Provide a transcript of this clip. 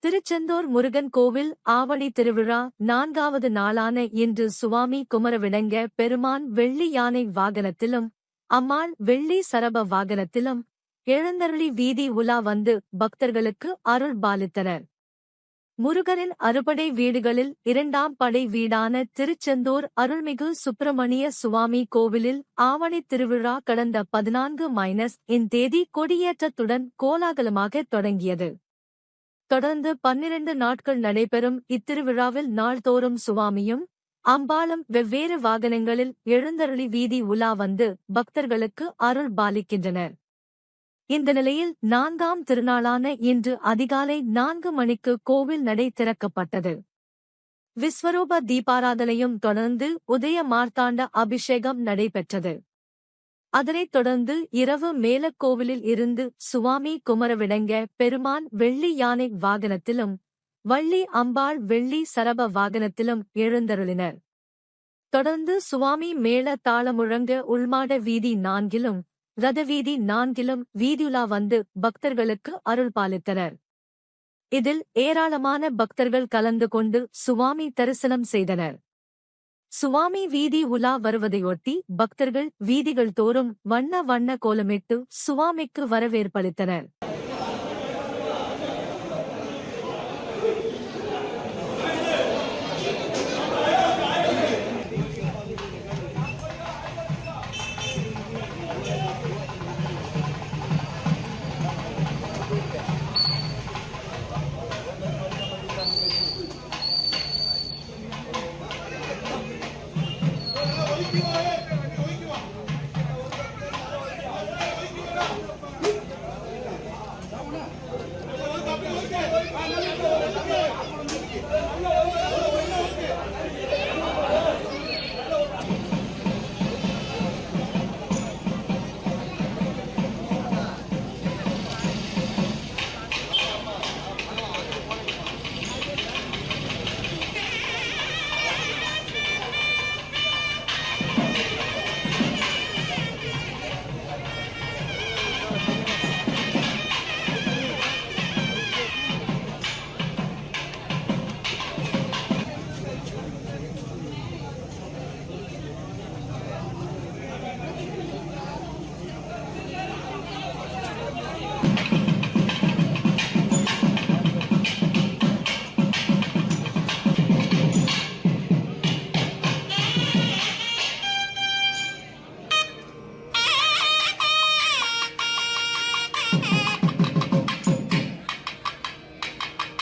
திருச்செந்தூர் முருகன் கோவில் ஆவணி திருவிழா 4வது நாளான இன்று சுவாமி குமரவிடங்க பெருமான் வெள்ளி யானை வாகனத்திலும் அம்மாள் வெள்ளி சரப வாகனத்திலும் எழுந்தருளி வீதி உலா வந்து பக்தர்களுக்கு அருள் பாலித்தனர். முருகனின் அறுபடை வீடுகளில் 2ஆம் படை வீடான திருச்செந்தூர் அருள்மிகு சுப்பிரமணிய சுவாமி கோவிலில் ஆவணி திருவிழா கடந்த 14 தேதி கொடியேற்றத்துடன் கோலாகலமாக தொடங்கியது. தொடர்ந்து 12 நாட்கள் நடைபெறும் இத்திருவிழாவில் நாள்தோறும் சுவாமியும் அம்பாளும் வெவ்வேறு வாகனங்களில் எழுந்தருளி வீதி உலா வந்து பக்தர்களுக்கு அருள் பாலிக்கின்றனர். இந்த நிலையில் 4ஆம் திருநாளான இன்று அதிகாலை 4 மணிக்கு கோவில் நடை திறக்கப்பட்டது. விஸ்வரூப தீபாராதனையும் தொடர்ந்து உதய மார்த்தாண்ட அபிஷேகம் நடைபெற்றது. அதனைத் தொடர்ந்து இரவு மேலக்கோவிலில் இருந்து சுவாமி குமரவிடங்க பெருமான் வெள்ளி யானை வாகனத்திலும் வள்ளி அம்பாள் வெள்ளி சரப வாகனத்திலும் எழுந்தருளினர். தொடர்ந்து சுவாமி மேள தாளமுழங்க உள்மாட வீதி 4லும் ரதவீதி 4லும் வீதியுலா வந்து பக்தர்களுக்கு அருள் பாலித்தனர். இதில் ஏராளமான பக்தர்கள் கலந்து கொண்டு சுவாமி தரிசனம் செய்தனர். சுவாமி வீதி உலா வருவதையொட்டி பக்தர்கள் வீதிகள் தோறும் வண்ண வண்ண கோலமிட்டு சுவாமிக்கு வரவேற்பளித்தனர்.